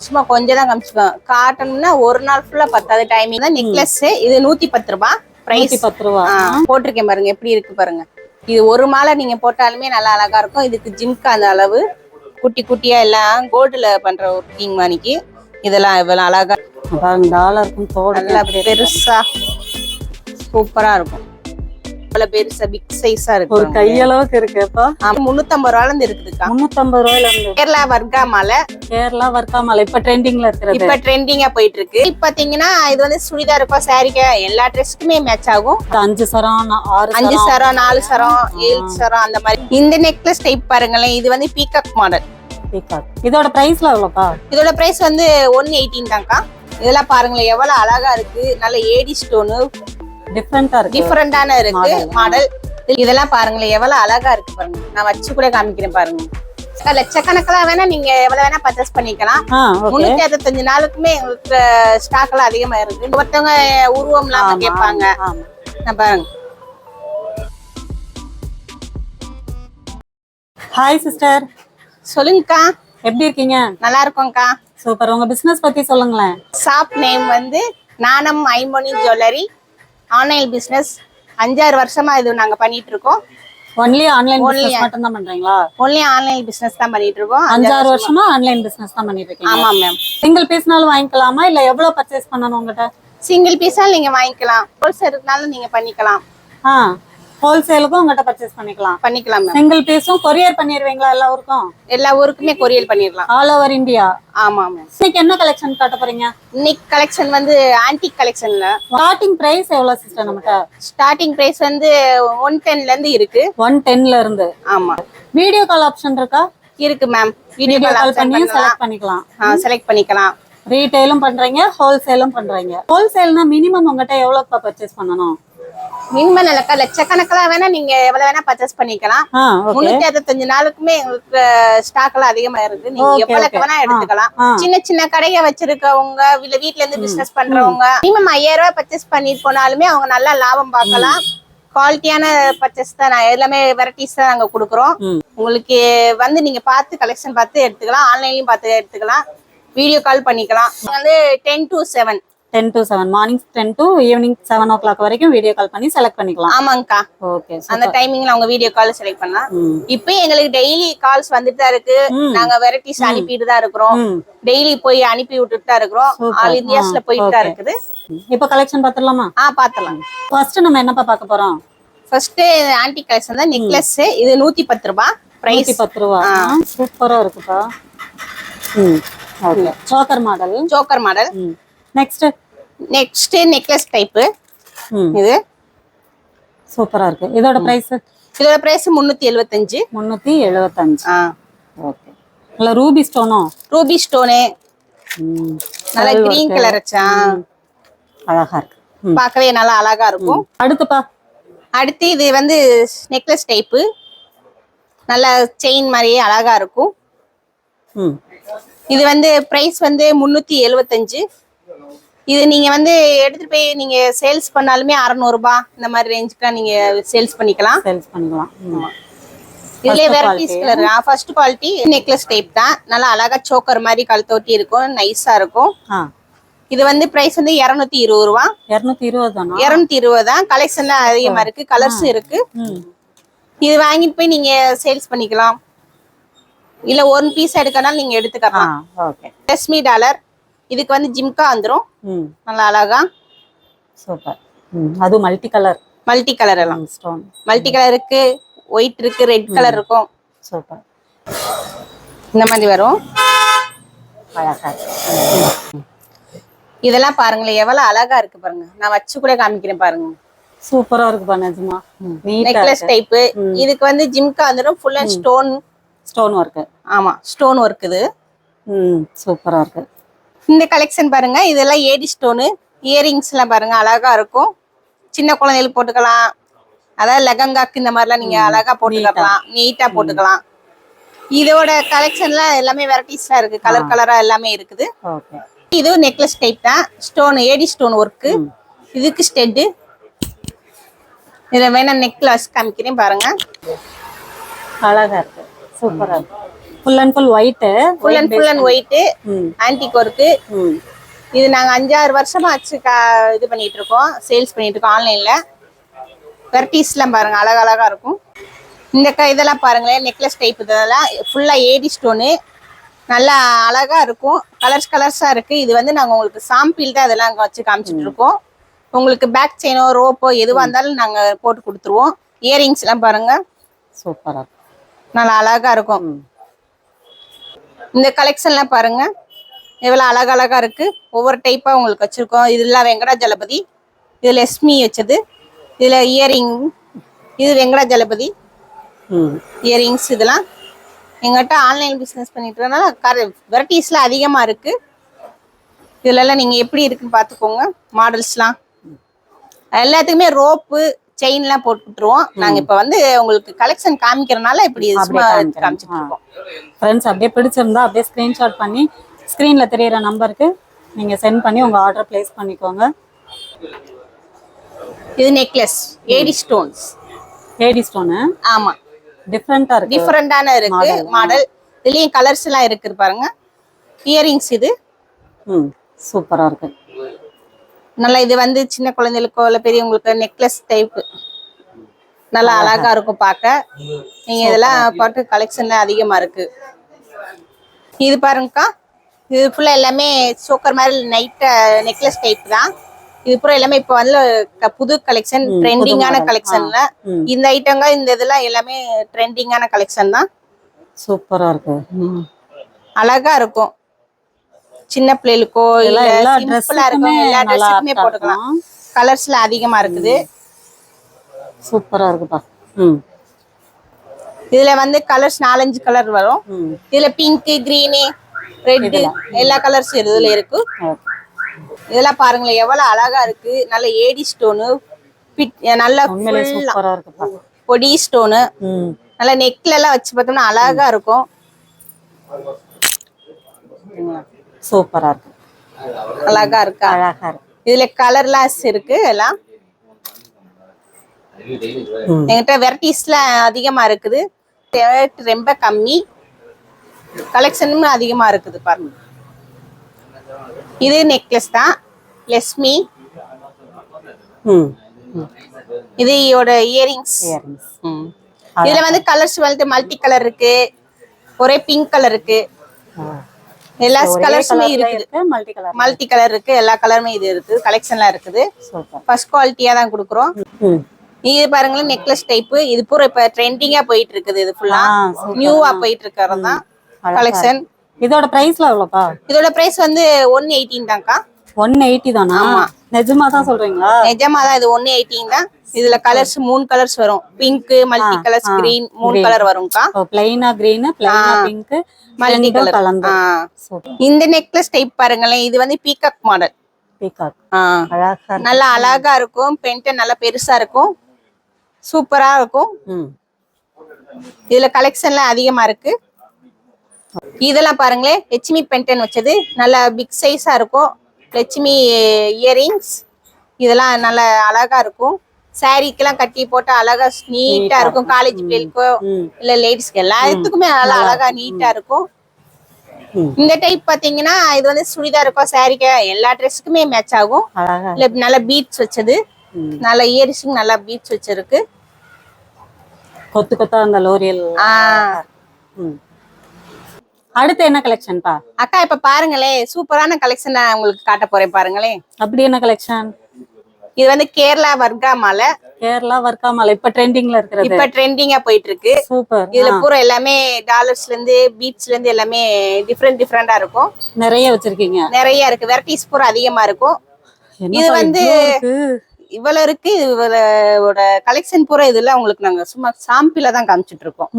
சும்மா கொஞ்சம் தான் காமிச்சுக்கோம். காட்டணும்னா ஒரு நாள் ஃபுல்லா பத்தாது டைமிங் தான். நெக்லஸ் இது 110 ரூபாய் பிரைஸ். 110 ரூபாய் போட்டிருக்கேன் பாருங்க எப்படி இருக்கு பாருங்க. இது ஒரு மாலை நீங்க போட்டாலுமே நல்லா அழகா இருக்கும். இதுக்கு ஜிம்கா அந்த அளவு குட்டி குட்டியா எல்லாம் கோல்டுல பண்ற ஒர்க்கிங் மாணிக்கு இதெல்லாம் இவ்வளவு அழகா டாலருக்கும் நல்லா பெருசா சூப்பரா இருக்கும். பெருசா பிக் சைஸா இருக்கு. ஒரு கையளவுக்கு இருக்குப்பா. 350 ரூபாயில இருந்து இருக்குதுக்கா. 350 ரூபாயில இருந்து. கேரளா வர்க்கா மாலை. கேரளா வர்க்கா மாலை இப்ப ட்ரெண்டிங்ல இருக்குது. இப்ப ட்ரெண்டிங்கா போயிட்டு இருக்கு. இப்ப பாத்தீங்கன்னா இது வந்து சுடிதாருக்கோ சாரிக்கோ எல்லா ட்ரெஸ்க்குமே மேட்ச் ஆகும். 5 சரம் 5 சரம் 4 சரம் 7 சரம் அந்த மாதிரி. இந்த நெக்லஸ் டைப் பாருங்களேன். இது வந்து பீகாக் மாடல். இதோட பிரைஸ்ல எவ்வளவுப்பா? இதோட பிரைஸ் வந்து 118 தான்க்கா. இதெல்லாம் பாருங்களேன் எவ்வளவு அழகா இருக்கு. நல்ல ஏடி ஸ்டோனு டிஃபரெண்டான இருக்கு மாடல். இதெல்லாம் பாருங்களேன் எவ்வளவு அழகா இருக்கு பாருங்க. நான் வச்சு கூட காமிக்கிறேன் பாருங்க. லட்சக்கணக்கில் வேணா நீங்க எவ்வளவு வேணா பர்ச்சேஸ் பண்ணிக்கலாம். 365 நாளுக்குமே உங்களுக்கு ஸ்டாக் எல்லாம் அதிகமா இருக்கு. ஒருத்தவங்க உருவம் இல்லாம கேட்பாங்க. நான் பாருங்க. Hi sister. சொல்லுங்கக்கா. எப்படி இருக்கீங்க? நல்லா இருக்கோம்க்கா. சூப்பர். உங்க பிசினஸ் பத்தி சொல்லுங்களேன். ஷாப் நேம் வந்து நாணம் ஐமணி ஜுவல்லரி. ஆன்லைன் பிசினஸ் 5-6 வருஷமா இது நாங்க பண்ணிட்டு இருக்கோம். ஒன்லி ஆன்லைன் பிசினஸ் மட்டும் தான் பண்றீங்களா? ஒன்லி ஆன்லைன் பிசினஸ் தான் பண்ணிட்டு இருக்கோம். 5-6 வருஷமா ஆன்லைன் பிசினஸ் தான் பண்ணிட்டு இருக்கீங்க. ஆமா மேம். சிங்கிள் பீஸ்னாலும் வாங்கிக்கலாமா இல்ல எவ்வளவு பர்ச்சேஸ் பண்ணனும் உங்ககிட்ட? சிங்கிள் பீஸால நீங்க வாங்கிக்கலாம். ஹோல்சேல்னாலும் நீங்க பண்ணிக்கலாம். ஹோல்சேலுக்கும் உங்ககிட்ட பர்ச்சேஸ் பண்ணிக்கலாம். மேம். சிங்கிள் பீஸும் கொரியர் பண்ணிடுவீங்களா எல்லா ஊருக்கும்? எல்லா ஊருக்குமே கொரியர் பண்ணிடலாம். All over India. ஆமா மேம். இன்னைக்கு என்ன கலெக்ஷன் காட்ட போறீங்க? இன்னைக்கு கலெக்ஷன் வந்து ஆன்டிக் கலெக்ஷன்ல. ஸ்டார்டிங் பிரைஸ் எவ்வளவு சிஸ்டர் நமக்கு? ஸ்டார்டிங் பிரைஸ் வந்து 110ல இருந்து இருக்கு. 110ல இருந்து. ஆமா. வீடியோ கால் ஆப்ஷன் இருக்கா? இருக்கு மேம். வீடியோ கால் பண்ணி செலக்ட் பண்ணிக்கலாம். செலக்ட் பண்ணிக்கலாம். ரீட்டைலும் பண்றீங்க, ஹோல்சேலும் பண்றீங்க. ஹோல்சேல்னா மினிமம் உங்ககிட்ட எவ்வளவு பர்ச்சேஸ் பண்ணனும்? மினிமம் லட்சக்கணக்கில் வேணா நீங்க எவ்வளவு வேணா பர்ச்சேஸ் பண்ணிக்கலாம். 365 நாளுக்குமே உங்களுக்கு ஸ்டாக் எல்லாம் அதிகமா இருக்கு. நீங்க எவ்வளவு வேணா எடுத்துக்கலாம். சின்ன சின்ன கடையை வச்சிருக்கவங்க இல்ல வீட்ல இருந்து பிசினஸ் பண்றவங்க மினிமம் 5000 ரூபாய் பர்ச்சேஸ் பண்ணிட்டு போனாலுமே அவங்க நல்லா லாபம் பார்க்கலாம். குவாலிட்டியான பர்ச்சேஸ் தான். எல்லாமே வெரைட்டிஸ் தான் நாங்க கொடுக்குறோம். உங்களுக்கு வந்து நீங்க பார்த்து கலெக்ஷன் பார்த்து எடுத்துக்கலாம். ஆன்லைன்லயும் பார்த்து எடுத்துக்கலாம். வீடியோ கால் பண்ணிக்கலாம். வந்து 10 to 7 morning 10 to evening 7 o'clock வரைக்கும் வீடியோ கால் பண்ணி செலக்ட் பண்ணிக்கலாம். ஆமாங்கக்கா. ஓகே. அந்த டைமிங்ல அவங்க வீடியோ கால் செலக்ட் பண்ணலாம். இப்போ எங்களுக்கு டெய்லி கால்ஸ் வந்துட்டு தான் இருக்கு. நாங்க வெரைட்டிஸ் அனுப்பிட்டு தான் இருக்கிறோம். டெய்லி போய் அனுப்பி விட்டுட்டு தான் இருக்கிறோம். ஆல் இந்தியாஸ்ல போயிட்டு தான் இருக்குது. இப்போ கலெக்ஷன் பாத்துறலாமா? பாத்துறலாம். ஃபர்ஸ்ட் நம்ம என்னப்பா பார்க்க போறோம்? ஃபர்ஸ்ட் ஆன்டிக் கலெக்ஷன் தான். நெக்லஸ் இது 110 ரூபாய் பிரைஸ். 110 ரூபாய். சூப்பரா இருக்குப்பா. Okay. Choker model. Next necklace type. இது சூப்பரா இருக்கு. இதோட பிரைஸ் 375. ஓகே. நல்ல ரூபி ஸ்டோனோ? ரூபி ஸ்டோனே. நல்ல கிரீன் கலர் அச்சா. அழகா இருக்கு. பார்க்கவே நல்லா அழகா இருக்கும். அடுத்து இது வந்து நெக்லஸ் டைப். நல்ல செயின் மாதிரியே அழகா இருக்கும். இது வந்து பிரைஸ் வந்து 375. இது நீங்க வந்து எடுத்துட்டு போய் நீங்க சேல்ஸ் பண்ணாலுமே 600 ரூபாய் இந்த மாதிரி ரேஞ்சுக்கு நீங்க சேல்ஸ் பண்ணிக்கலாம். இதுல varieties colour. First quality necklace type தான். நல்லா அழகா சோக்கர் மாதிரி கழுத்தொட்டி இருக்கும். நைஸா இருக்கும். இது வந்து பிரைஸ் வந்து 220 ரூபாய். 220 தான். கலெக்ஷன்ல அதிகமா இருக்கு. கலர்ஸ் இருக்கு. இது வாங்கிட்டு போய் நீங்க சேல்ஸ் பண்ணிக்கலாம். இல்ல 1 பீஸ் எடுக்கனாலும் நீங்க எடுத்துக்கலாம். லட்சுமி டாலர். இதுக்கு வந்து ஜிம்கா வந்துரும். நல்லா அழகா சூப்பர். அது மல்டி கலர் எல்லாம் ஸ்டோன். மல்டி கலர் இருக்கு, ஒயிட் இருக்கு, ரெட் கலர் இருக்கும். சூப்பர். இந்த மாதிரி வரும். இதெல்லாம் பாருங்களேன் எவ்வளவு அழகா இருக்கு பாருங்க. நான் வச்சு கூட காமிக்கிறேன் பாருங்க. சூப்பரா இருக்கு நிஜமா. Necklace type. இதுக்கு வந்து ஜிம்கா வந்துரும். Full and stone work. ஆமா, ஸ்டோன் ஒர்க் இது. சூப்பரா இருக்கு. இந்த கலெக்ஷன் பாருங்க. இதெல்லாம் ஏடி ஸ்டோனு. இயரிங்ஸ் எல்லாம் பாருங்க அழகா இருக்கும். சின்ன குழந்தைகளுக்கு போட்டுக்கலாம். அதாவது லெகங்காக்கு இந்த மாதிரிலாம் நீங்க அழகா போட்டுக்கலாம். நீட்டா போட்டுக்கலாம். இதோட கலெக்ஷன்லாம் எல்லாமே வெரைட்டிஸ்லாம் இருக்கு. கலரா எல்லாமே இருக்குது. இது நெக்லஸ் டைப் தான். Stone AD stone work. இதுக்கு ஸ்டெட். இதை வேணா நெக்லஸ் காமிக்கிறேன் பாருங்க. அழகா இருக்கு. சூப்பரா இருக்கு. Full and full white white antique work. இது நாங்க 5-6 வருஷமா வச்சு இது பண்ணிட்டு இருக்கோம், சேல்ஸ் பண்ணிட்டு இருக்கோம் ஆன்லைன்ல. வெரைட்டிஸ்லாம் பாருங்க அழகழகா இருக்கும். இந்த இதெல்லாம் பாருங்களேன், நெக்லஸ் டைப். இதெல்லாம் ஃபுல்லா ஏடி ஸ்டோனு, நல்லா அழகா இருக்கும். கலர்ஸா இருக்கு. இது வந்து நாங்க உங்களுக்கு சாம்பிள் தான் இதெல்லாம் அங்க வச்சு காமிச்சிட்டு இருக்கோம். உங்களுக்கு பேக் செயினோ ரோப்போ எதுவா இருந்தாலும் நாங்க போட்டு கொடுத்துருவோம். இயரிங்ஸ் எல்லாம் பாருங்க, சூப்பரா நல்லா அழகா இருக்கும். இந்த கலெக்ஷன்லாம் பாருங்க எவ்வளவு அழகழகா இருக்கு. ஒவ்வொரு டைப்பா உங்களுக்கு வச்சிருக்கோம். இதெல்லாம் வெங்கடாஜலபதி, இது லட்சுமி வச்சது, இதுல இயரிங், இது வெங்கடாஜலபதி இயரிங்ஸ். இதெல்லாம் எங்கிட்ட ஆன்லைன் பிசினஸ் பண்ணிட்டு இருக்கனால வெரைட்டிஸ்லாம் அதிகமா இருக்கு. இதுல எல்லாம் நீங்க எப்படி இருக்குன்னு பாத்துக்கோங்க. மாடல்ஸ்லாம் எல்லாத்துக்குமே ரோப்பு செயின் எல்லாம் போட்டுருவோம். நாங்க இப்ப வந்து உங்களுக்கு கலெக்ஷன் காமிக்கிறதுனால இப்படி காமிச்சிட்டு இருக்கோம். ஃப்ரெண்ட்ஸ் அப்படியே பிடிச்சிருந்தா அப்படியே ஸ்கிரீன்ஷாட் பண்ணி ஸ்கிரீன்ல தெரியற நம்பருக்கு நீங்க சென்ட் பண்ணி உங்க ஆர்டர் பிளேஸ் பண்ணிக்கோங்க. இது necklace AD stones. AD stone. ஆமா, டிஃபரெண்டா இருக்கு, டிஃபரெண்டான இருக்கு மாடல். இதுலயும் கலர்ஸ் எல்லாம் இருக்கு பாருங்க. இயரிங்ஸ் இது சூப்பரா இருக்கு. நல்லா இது வந்து சின்ன குழந்தைகளுக்கோ இல்ல பெரியவங்களுக்கு நெக்லஸ் டைப் நல்லா அழகா இருக்கும் பார்க்க. நீங்க இதெல்லாம் பாட்டு கலெக்ஷன்ல அதிகமா இருக்கு. இது பாருங்கக்கா, இது ஃபுல்லா எல்லாமே சோக்கர் மாதிரி நைட் நெக்லஸ் டைப் தான். இது பூரா எல்லாமே இப்ப வந்து புது கலெக்ஷன், ட்ரெண்டிங்கான கலெக்ஷன்ல இந்த ஐட்டங்க. இந்த இதெல்லாம் எல்லாமே ட்ரெண்டிங்கான கலெக்ஷன் தான். சூப்பரா இருக்கு, அழகா இருக்கும். சின்ன பிள்ளைகளுக்கோ இல்ல சிம்பிளா இருக்கும், எல்லா ட்ரெஸ்ஸுக்குமே போட்டுக்கலாம். கலர்ஸ்ல அதிகமா இருக்குது. சூப்பரா இருக்குப்பா. இதுல வந்து கலர்ஸ் 4-5 கலர் வரும். இதுல பிங்க், கிரீனு, ரெட் எல்லா கலர்ஸ் இதுல இருக்கு. இதெல்லாம் பாருங்களேன் எவ்வளவு அழகா இருக்கு. நல்ல ஏடி ஸ்டோனு, நல்ல சூப்பரா இருக்குப்பா. பொடி ஸ்டோனு, நல்ல நெக்ல எல்லாம் வச்சு பார்த்தோம்னா அழகா இருக்கும். சூப்பரா இருக்கு, அழகா இருக்கு, அழகா இருக்கு. இதுல கலர்லாம் இருக்கு. எல்லாம் என்கிட்ட வெரைட்டிஸ்ல அதிகமா இருக்குது. ரொம்ப கம்மி, கலெக்ஷனும் அதிகமா இருக்குது பாருங்க. இது நெக்லஸ் தான், லட்சுமி. இது இதோட இயரிங்ஸ். இதுல வந்து கலர்ஸ் வந்து மல்டி கலர் இருக்கு, ஒரே பிங்க் கலர் இருக்கு, எல்லா கலர்ஸுமே இருக்குது. மல்டி கலர் இருக்கு, எல்லா கலருமே இது இருக்கு. கலெக்ஷன்லாம் இருக்குது. ஃபர்ஸ்ட் குவாலிட்டியா தான் கொடுக்குறோம். இது பாருங்களேன் நெக்லஸ் டைப். இது பூரா இப்ப ட்ரெண்டிங்கா போயிட்டு இருக்குது. இது ஃபுல்லா நியூவா போயிட்டு இருக்கிறது தான் கலெக்ஷன். இதோட பிரைஸ்ல எவ்வளவுப்பா? இதோட பிரைஸ் வந்து 118 தான்க்கா. 180 தானா? ஆமா, நிஜமா தான் சொல்றீங்களா? நிஜமா தான். இது 118 தான். இதுல கலர்ஸ் 3 கலர்ஸ் வரும். Pink, multi colours, green, 3 colour வரும்க்கா. பிளைனா கிரீன், பிளைனா பிங்க், மல்டி கலர் கலந்து. இந்த நெக்லஸ் டைப் பாருங்களேன், இது வந்து பீகாக் மாடல். பீகாக் நல்லா அழகா இருக்கும். பென்டன் நல்லா பெருசா இருக்கும், சூப்பரா இருக்கும். இதுல கலெக்ஷன்லாம் அதிகமா இருக்கு. இதெல்லாம் பாருங்களேன், லட்சுமி பென்டன் வச்சது நல்லா பிக் சைஸா இருக்கும். லட்சுமி இயரிங்ஸ் இதெல்லாம் நல்லா அழகா இருக்கும். சாரிக்கெல்லாம் கட்டி போட்டு அழகா நீட்டா இருக்கும். காலேஜ் பிள்ளைகளுக்கோ இல்ல லேடிஸ்க்கு எல்லாத்துக்குமே நல்லா அழகா நீட்டா இருக்கும். இந்த டைப் பாத்தீங்கன்னா இது வந்து சுடிதாருக்கோ சாரிக்கோ எல்லா ட்ரெஸ்ஸுக்குமே மேட்ச் ஆகும். நல்ல பீட்ஸ் வச்சது, நல்ல இயரிங்ஸ், நல்லா பீட்ஸ் வச்சிருக்கு. கொத்து கொத்தா அந்த லோரியல். அடுத்து என்ன கலெக்ஷன் பா? அக்கா இப்ப பாருங்களே, சூப்பரான கலெக்ஷன் நான் உங்களுக்கு காட்ட போறேன் பாருங்களேன். அப்படி என்ன கலெக்ஷன்? இது வந்து கேரளா வர்க்காமால. கேரளா வர்க்காமால இப்ப ட்ரெண்டிங்ல இருக்குது. இப்ப ட்ரெண்டிங்கா போயிட்டு இருக்கு. சூப்பர். இதுல பூரா எல்லாமே டாலர்ஸ்ல இருந்து பீட்ஸ்ல இருந்து எல்லாமே டிஃபரெண்டா இருக்கும். நிறைய வச்சிருக்கீங்க. நிறைய இருக்கு. வெரைட்டிஸ் பூரா அதிகமா இருக்கும். இது வந்து இவ்வளவு இருக்கு. இவளோட கலெக்ஷன் பூரா இதுல உங்களுக்கு நாங்க சும்மா சாம்பிள தான் காமிச்சிட்டு இருக்கோம்.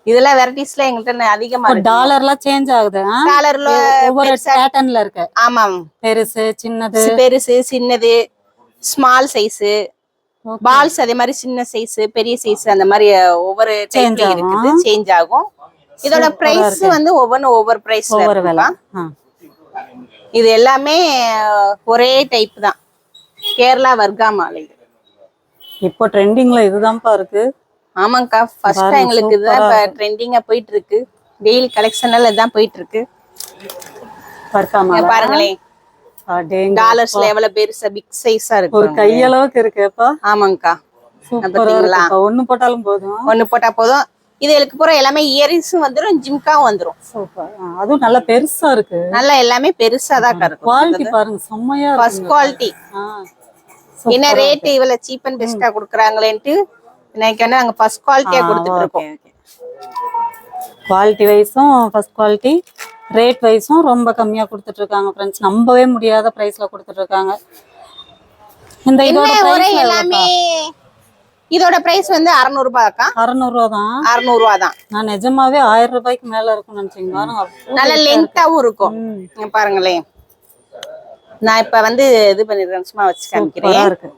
இதெல்லாம் வெரைட்டிஸ்ல எங்கள்கிட்ட அதிகமா இருக்கு. டாலர்லாம் சேஞ்ச் ஆகுது. டாலர்ல ஒவ்வொரு பேட்டர்ன்ல இருக்கு. ஆமா, பெருசு, சின்னது, பெருசு, சின்னது, ஸ்மால் சைஸ், பால்ஸ் அதே மாதிரி சின்ன சைஸ், பெரிய சைஸ், அந்த மாதிரி ஒவ்வொரு டைப்ல இருக்குது. சேஞ்ச் ஆகும். இதோட பிரைஸ் வந்து ஒவ்வொரு பிரைஸ்ல இருக்கு. இது எல்லாமே ஒரே டைப் தான், கேரளா வர்க்காமாலை. இப்போ ட்ரெண்டிங்ல இதுதான்ப்பா இருக்கு. ஆமாங்கக்கா, ஃபர்ஸ்ட் எங்களுக்கு இதுதான் இப்ப ட்ரெண்டிங்கா போயிட்டு இருக்கு. டெய்லி கலெக்ஷன் எல்லாம் இதான் போயிட்டு இருக்கு. பர்காமா இங்க பாருங்களேன், டாலர்ஸ்ல எவ்வளவு பெருசா பிக் சைஸா இருக்கு. ஒரு கையளவுக்கு இருக்குப்பா. ஆமாங்கக்கா, பாத்தீங்களா? ஒண்ணு போட்டாலும் போதும். ஒண்ணு போட்டா போதும். இதுக்கு பூரா எல்லாமே இயரிங்ஸும் வந்துரும், ஜிம்காவும் வந்துரும். சூப்பர். அதுவும் நல்ல பெருசா இருக்கு. நல்லா எல்லாமே பெருசா தான் இருக்கு. குவாலிட்டி பாருங்க, செம்மையா இருக்கு. First quality. என்ன ரேட் இவ்வளவு சீப் அண்ட் பெஸ்டா குடுக்குறாங்களேன்ட்டு இன்னைக்கு வந்து நாங்க ஃபர்ஸ்ட் குவாலிட்டியா கொடுத்துட்டு இருக்கோம். குவாலிட்டி வைஸும் ஃபர்ஸ்ட் குவாலிட்டி, ரேட் வைஸும் ரொம்ப கம்மியா கொடுத்துட்டு இருக்காங்க ஃப்ரெண்ட்ஸ். நம்பவே முடியாத பிரைஸ்ல கொடுத்துட்டு இருக்காங்க. இந்த இதோட பிரைஸ் எல்லாமே இதோட பிரைஸ் வந்து 600 ரூபாய்க்கா. 600 ரூபா தான். 600 ரூபா தான். நான் நிஜமாவே 1000 ரூபாய்க்கு மேல இருக்கும்னு நினைச்சீங்க. பாருங்க, நல்ல லென்த்தாவும் இருக்கும். பாருங்களேன், நான் இப்ப வந்து இது பண்ணிருக்கேன், சும்மா வச்சு காமிக்கிறேன்.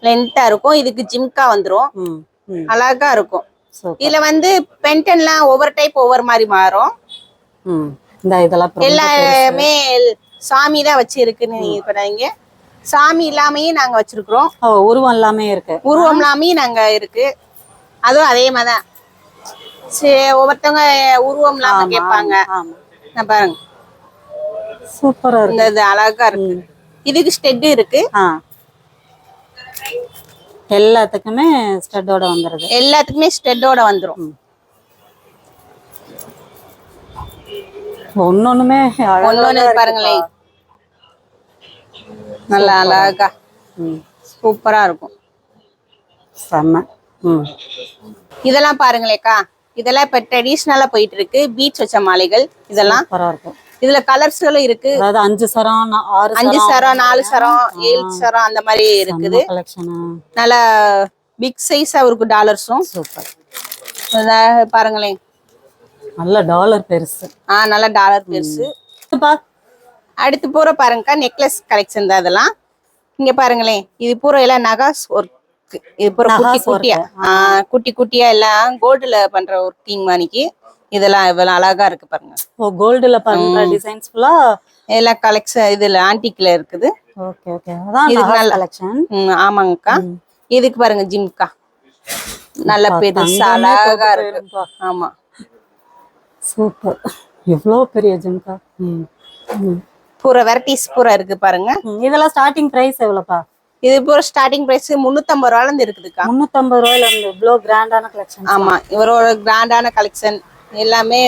லென்த்தா இருக்கும். இதுக்கு ஜிம்கா வந்துரும், அழகா இருக்கும். இதுல வந்து பென்டன்லாம் ஒவ்வொரு டைப் ஒவ்வொரு மாதிரி மாறும். எல்லாமே சாமி தான் வச்சு இருக்குன்னு நீங்க பண்ணீங்க. சாமி இல்லாமையும் நாங்க வச்சிருக்கிறோம். உருவம் எல்லாமே இருக்கு. உருவம் இல்லாமையும் நாங்க இருக்கு. அதுவும் அதே மாதிரிதான். ஒவ்வொருத்தவங்க உருவம் இல்லாம கேட்பாங்க. நான் பாருங்க, சூப்பரா இருக்கு. இந்த அழகா இருக்கு. இதுக்கு ஸ்டெட் இருக்கு. எல்லாத்துக்குமே ஸ்டெட்டோட வந்துருது. எல்லாத்துக்குமே ஸ்டெட்டோட வந்துரும். ஒன்னொண்ணுமே ஒன்னொன்னு பாருங்களேன், நல்லா அழகா சூப்பரா இருக்கும். செம்ம. இதெல்லாம் பாருங்களேக்கா, இதெல்லாம் இப்ப ட்ரெடிஷ்னலா போயிட்டு இருக்கு. பீச் வச்ச மாலைகள் இதெல்லாம் சூப்பரா இருக்கும். இதுல கலர்ஸ்களும் இருக்கு. அதாவது 5 சரம், 5 சரம், 4 சரம், 7 சரம் அந்த மாதிரி இருக்குது. நல்ல பிக் சைஸா இருக்கு. டாலர்ஸும் சூப்பர். பாருங்களேன், நல்ல டாலர் பெருசு. நல்ல டாலர் பெருசு. அடுத்து பூரா பாருங்கக்கா, நெக்லஸ் கலெக்ஷன் தான் இதெல்லாம். இங்க பாருங்களேன், இது பூரா எல்லாம் நகாஸ் ஒர்க். இது பூரா குட்டி குட்டியா குட்டி குட்டியா எல்லாம் கோல்டுல பண்ற ஒர்க்கிங் மாதிரிக்கு. இதெல்லாம் இவ்வளவு அழகா இருக்கு பாருங்க. கோல்டுல பண்ற டிசைன்ஸ் ஃபுல்லா எல்லா கலெக்ஷன் இதுல ஆன்டிக்ல இருக்குது. ஓகே ஓகே, அதான் இது நல்ல கலெக்ஷன். ஆமாங்கக்கா. இதுக்கு பாருங்க, ஜிம்கா நல்ல பெருசா அழகா இருக்கு. ஆமா, சூப்பர். எவ்வளவு பெரிய ஜிம்கா. பூரா வெரைட்டிஸ் பூரா இருக்கு பாருங்க. இதெல்லாம் ஸ்டார்டிங் பிரைஸ் எவ்வளவுப்பா? இது பூரா ஸ்டார்டிங் பிரைஸ் 350 ரூபாயில இருந்து இருக்குதுக்கா. 350 ரூபாயில இருந்து இவ்வளவு கிராண்டான கலெக்ஷன். ஆமா, இவரோட கிராண்டான கலெக்ஷன் எல்லாமே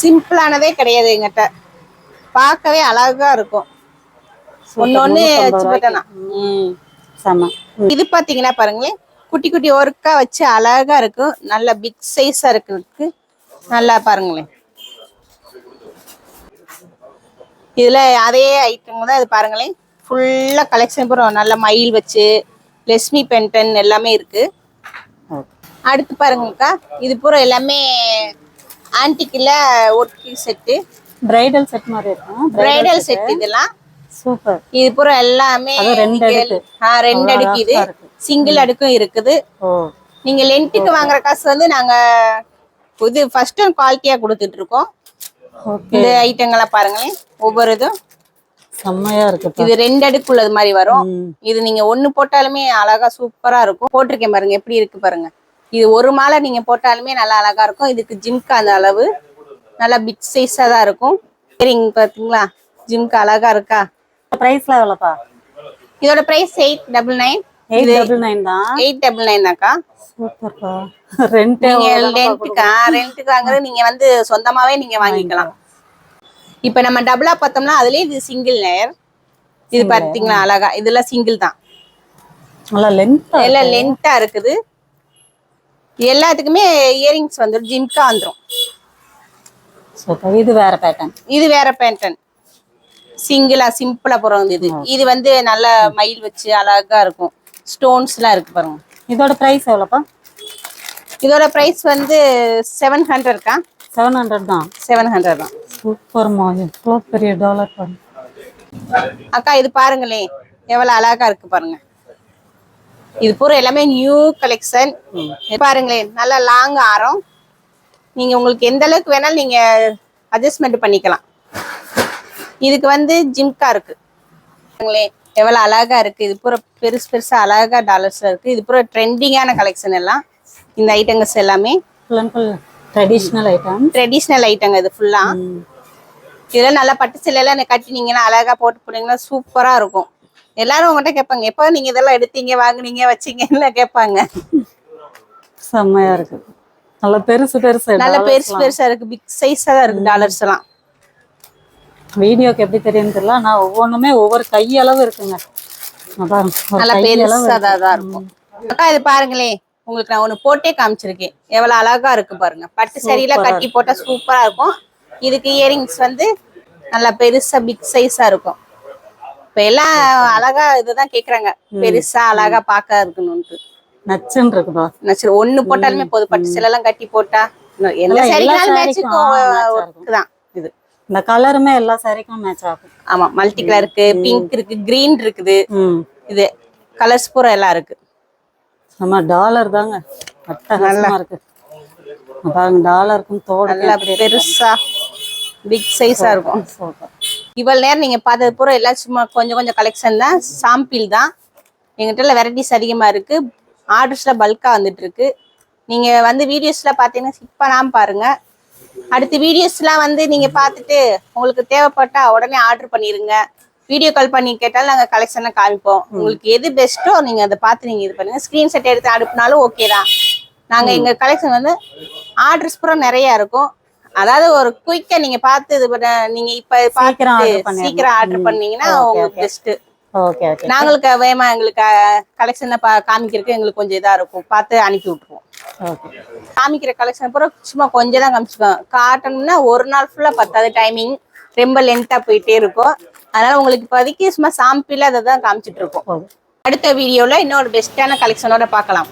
சிம்பிளானதே கிடையாது. எங்கிட்ட பார்க்கவே அழகா இருக்கும். ஒன்னொன்னு இது பாத்தீங்கன்னா பாருங்களேன், குட்டி குட்டி ஒர்க்கா வச்சு அழகா இருக்கும். நல்ல பிக் சைஸா இருக்கு. நல்லா பாருங்களேன், இதுல அதே ஐட்டம் தான். இது பாருங்களேன், ஃபுல்லா கலெக்ஷன் பூரா நல்ல மயில் வச்சு லட்சுமி பென்டன் எல்லாமே இருக்கு. அடுத்து பாருங்கக்கா, இது பூரா எல்லாமே ஆன்டிக்ல ஒர்க்கி செட்டு, பிரைடல் செட் மாதிரி இருக்கும். பிரைடல் செட் இதெல்லாம் சூப்பர். இது பூரா எல்லாமே 2 அடுக்கு. இது சிங்கிள் அடுக்கும் இருக்குது. நீங்க லென்த்துக்கு வாங்குற காசு வந்து நாங்க இது ஃபர்ஸ்ட் குவாலிட்டியா கொடுத்துட்டு இருக்கோம். இந்த ஐட்டங்கள்லாம் பாருங்களேன், ஒவ்வொரு இதுவும் செம்மையா இருக்கு. இது 2 அடுக்கு உள்ளது மாதிரி வரும். இது நீங்க ஒண்ணு போட்டாலுமே அழகா சூப்பரா இருக்கும். போட்டிருக்கேன் பாருங்க, எப்படி இருக்கு பாருங்க. இது ஒரு மாலை நீங்க போட்டாலுமே நல்லா அழகா இருக்கும். இதுக்கு ஜிம்கா அந்த அளவு நல்லா பிக் சைஸா தான் இருக்கும். சரிங்க, பாத்தீங்களா ஜிம்கா அழகா இருக்கா. பிரைஸ்ல எவ்வளவுப்பா? இதோட பிரைஸ் 899. 899 தான். 899 தான்க்கா. சூப்பர்ப்பா. ரெண்டுக்கு வாங்குறது நீங்க வந்து சொந்தமாவே நீங்க வாங்கிக்கலாம். இப்ப நம்ம டபுளா பார்த்தோம்னா அதுலயே இது சிங்கிள் லேயர். இது பாத்தீங்களா அழகா, இதெல்லாம் சிங்கிள் தான். நல்லா லென்த்தா இருக்குது. எல்லாத்துக்குமே இயரிங்ஸ் வந்துடும், ஜிம்கா வந்துடும். இது வேற பேட்டர்ன். இது வேற பேட்டர்ன், சிங்கிளா சிம்பிளா போறோம். இது வந்து நல்ல மயில் வச்சு அழகா இருக்கும். ஸ்டோன்ஸ் எல்லாம் இருக்கு பாருங்க. இதோட பிரைஸ் எவ்வளவுப்பா? இதோட பிரைஸ் வந்து 700க்கா. 700 தான். 700 தான். சூப்பர் மா, எவ்வளோ பெரிய டாலர் பாருங்க அக்கா. இது பாருங்களேன், எவ்வளவு அழகா இருக்கு பாருங்க. இது பூரா எல்லாமே நியூ கலெக்ஷன். பாருங்களேன், நல்ல லாங் ஆரம். நீங்க உங்களுக்கு எந்த அளவுக்கு வேணாலும் நீங்க அட்ஜஸ்ட்மெண்ட் பண்ணிக்கலாம். இதுக்கு வந்து ஜிம்கா இருக்கு. எவ்வளவு அழகா இருக்கு. இது பூரா பெருசு பெருசா அழகா டாலர்ஸ்ல இருக்கு. இது பூரா ட்ரெண்டிங்கான கலெக்ஷன் எல்லாம். இந்த ஐட்டங்கள்ஸ் எல்லாமே ட்ரெடிஷ்னல் ஐட்டம். ட்ரெடிஷ்னல் ஐட்டங்க இது ஃபுல்லா. இதெல்லாம் நல்லா பட்டு சிலையெல்லாம் கட்டினீங்கன்னா அழகா போட்டு போனீங்கன்னா சூப்பரா இருக்கும். எல்லாரும் உங்ககிட்ட கேட்பாங்க, எப்போ நீங்க இதெல்லாம் எடுத்தீங்க, வாங்குனீங்க, வச்சீங்கன்னு கேட்பாங்க. செம்மையா இருக்கு. நல்ல பெருசு பெருசா இருக்கு. பிக் சைஸா தான் இருக்கு டாலர்ஸ் எல்லாம். வீடியோக்கு எப்படி தெரியும் தெரியல, நான் ஒவ்வொன்றுமே ஒவ்வொரு கையளவு இருக்குங்க. நல்லா பெருசா தான் இருக்கும். அக்கா இது பாருங்களேன், உங்களுக்கு நான் ஒண்ணு போட்டே காமிச்சிருக்கேன். எவ்வளவு அழகா இருக்கு பாருங்க. பட்டு சரியில கட்டி போட்டா சூப்பரா இருக்கும். இதுக்கு இயரிங்ஸ் வந்து நல்லா பெருசா பிக் சைஸா இருக்கும். இப்ப எல்லாம் அழகா இதுதான் கேக்குறாங்க, பெருசா அழகா பாக்க இருக்கணும்னு. நச்சுன்னு இருக்குதா? நச்சு ஒண்ணு போட்டாலுமே போதும். பட்டு சிலை எல்லாம் கட்டி போட்டா எல்லா சாரிக்கும் மேட்சுக்குதான் இது. இந்த கலருமே எல்லா சாரிக்கும் மேட்ச் ஆகும். ஆமா, மல்டி கலர் இருக்கு, பிங்க் இருக்கு, கிரீன் இருக்குது. இது கலர்ஸ் பூரா எல்லாம் இருக்கு. ஆமா, டாலர் தாங்க அட்டகாசமா இருக்கு பாருங்க. டாலருக்கும் தோடு நல்லா பெருசா பிக் சைஸா இருக்கும். இவ்வளவு நேரம் நீங்க பார்த்தது பூரா எல்லாம் சும்மா கொஞ்சம் கொஞ்சம் கலெக்ஷன் தான், சாம்பிள் தான். எங்கிட்ட வெரைட்டிஸ் அதிகமா இருக்கு. ஆர்டர்ஸ்ல பல்கா வந்துட்டு இருக்கு. நீங்க வந்து வீடியோஸ்ல பாத்தீங்கன்னா ஸ்கிப் பண்ணாம பாருங்க. அடுத்த வீடியோஸ்லாம் வந்து நீங்க பார்த்துட்டு உங்களுக்கு தேவைப்பட்டா உடனே ஆர்டர் பண்ணிருங்க. வீடியோ கால் பண்ணி கேட்டாலும் நாங்கள் கலெக்ஷனை காமிப்போம். உங்களுக்கு எது பெஸ்ட்டோ நீங்கள் அதை பார்த்து நீங்கள் இது பண்ணுங்க. ஸ்க்ரீன்ஷாட் எடுத்து அனுப்புனாலும் ஓகே தான். நாங்கள் எங்கள் கலெக்ஷன் வந்து ஆர்டர்ஸ் பூரா நிறையா இருக்கும். அதாவது ஒரு குயிக்காக நீங்கள் பார்த்து இது பண்ண, நீங்கள் இப்போ பார்த்து சீக்கிரம் ஆர்டர் பண்ணீங்கன்னா உங்களுக்கு பெஸ்ட்டு. நாங்களுக்கு வேமா எங்களுக்கு கலெக்ஷனை காமிக்கிறதுக்கு எங்களுக்கு கொஞ்சம் இதாக இருக்கும். பார்த்து அனுப்பி விட்டுருவோம். காமிக்கிற கலெக்ஷன் பூரா சும்மா கொஞ்சம் தான் காமிச்சுக்கோங்க. காட்டணும்னா ஒரு நாள் ஃபுல்லா பத்தாது, டைமிங் ரொம்ப லென்த்தா போயிட்டே இருக்கும். அதனால உங்களுக்கு இப்போதைக்கு சும்மா சாம்பிள் அதை தான் காமிச்சிட்டு இருக்கோம். அடுத்த வீடியோல இன்னொரு பெஸ்டான கலெக்ஷனோட பார்க்கலாம்.